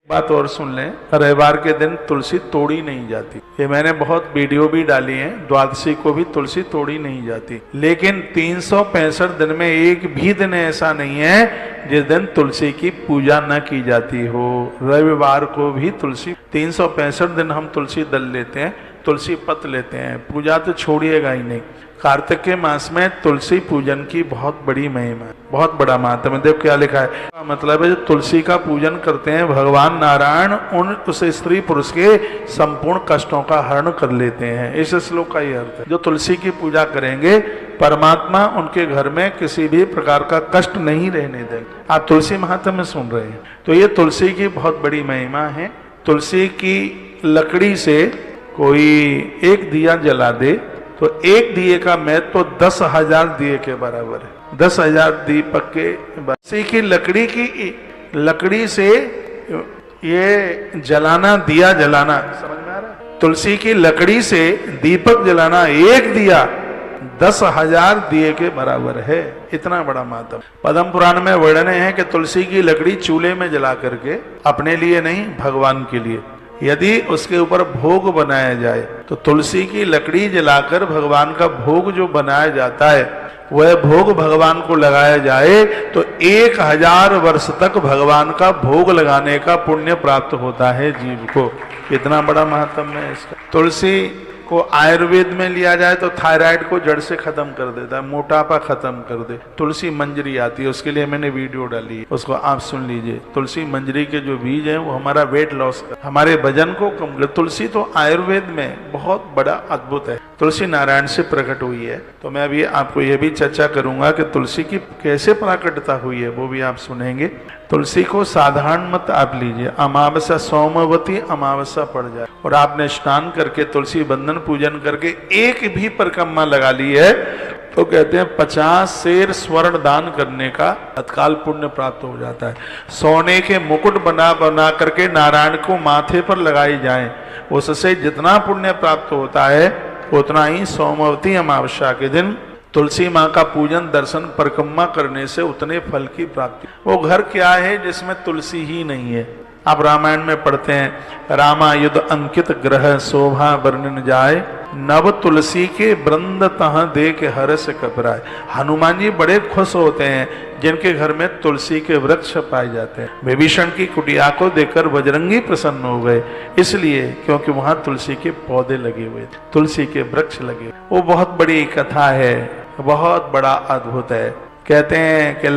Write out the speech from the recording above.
बात और सुन लें, रविवार के दिन तुलसी तोड़ी नहीं जाती। ये मैंने बहुत वीडियो भी डाली हैं। द्वादशी को भी तुलसी तोड़ी नहीं जाती, लेकिन 365 दिन में एक भी दिन ऐसा नहीं है जिस दिन तुलसी की पूजा न की जाती हो। रविवार को भी तुलसी 365 दिन हम तुलसी दल लेते हैं, तुलसी पत्र लेते हैं, पूजा तो छोड़िएगा ही नहीं। कार्तिक के मास में तुलसी पूजन की बहुत बड़ी महिमा है, बहुत बड़ा महात्म्य। देखो क्या लिखा है, मतलब है जो तुलसी का पूजन करते हैं भगवान नारायण उस स्त्री पुरुष के संपूर्ण कष्टों का हरण कर लेते हैं। इस श्लोक का ये अर्थ है। जो तुलसी की पूजा करेंगे परमात्मा उनके घर में किसी भी प्रकार का कष्ट नहीं रहने देंगे। आप तुलसी महात्म्य सुन रहे हैं, तो ये तुलसी की बहुत बड़ी महिमा है। तुलसी की लकड़ी से कोई एक दिया जला दे तो एक दिए का महत्व तो 10,000 दिए के बराबर है। 10,000 दीपक के तुलसी की लकड़ी से ये जलाना, दिया जलाना, समझ में आ रहा है? तुलसी की लकड़ी से दीपक जलाना, एक दिया 10,000 दिए के बराबर है। इतना बड़ा महत्व पद्म पुराण में वर्णन है कि तुलसी की लकड़ी चूल्हे में जला करके, अपने लिए नहीं भगवान के लिए, यदि उसके ऊपर भोग बनाया जाए तो तुलसी की लकड़ी जलाकर भगवान का भोग जो बनाया जाता है वह भोग भगवान को लगाया जाए तो 1000 वर्ष तक भगवान का भोग लगाने का पुण्य प्राप्त होता है जीव को। इतना बड़ा महत्व है इसका। तुलसी को आयुर्वेद में लिया जाए तो थायराइड को जड़ से खत्म कर देता है, मोटापा खत्म कर दे। तुलसी मंजरी आती है, उसके लिए मैंने वीडियो डाली है, उसको आप सुन लीजिए। तुलसी मंजरी के जो बीज हैं वो हमारा वेट लॉस कर, हमारे वजन को कम कर। तुलसी तो आयुर्वेद में बहुत बड़ा अद्भुत है। तुलसी नारायण से प्रकट हुई है, तो मैं अभी आपको ये भी चर्चा करूंगा कि तुलसी की कैसे प्रकटता हुई है, वो भी आप सुनेंगे। तुलसी को साधारण मत आप लीजिए, अमावस्या सोमवती अमावस्या पड़ जाए और आपने स्नान करके तुलसी बंधन पूजन करके एक भी परिक्रमा लगा ली है तो कहते हैं 50 शेर स्वर्ण दान करने का तत्काल पुण्य प्राप्त हो जाता है। सोने के मुकुट बना करके नारायण को माथे पर लगाई जाए, उससे जितना पुण्य प्राप्त होता है उतना ही सोमवती अमावस्या के दिन तुलसी माँ का पूजन दर्शन परिक्रमा करने से उतने फल की प्राप्ति। वो घर क्या है जिसमें तुलसी ही नहीं है? आप रामायण में पढ़ते हैं, रामायुध अंकित ग्रह शोभा वर्णन जाए, नव तुलसी के वृंद तह दे के हर्ष कपराए। हनुमान जी बड़े खुश होते हैं जिनके घर में तुलसी के वृक्ष पाए जाते हैं। विभीषण की कुटिया को देखकर बजरंगी प्रसन्न हो गए, इसलिए क्योंकि वहां तुलसी के पौधे लगे हुए थे, तुलसी के वृक्ष लगे। वो बहुत बड़ी कथा है, बहुत बड़ा अद्भुत है। कहते हैं कि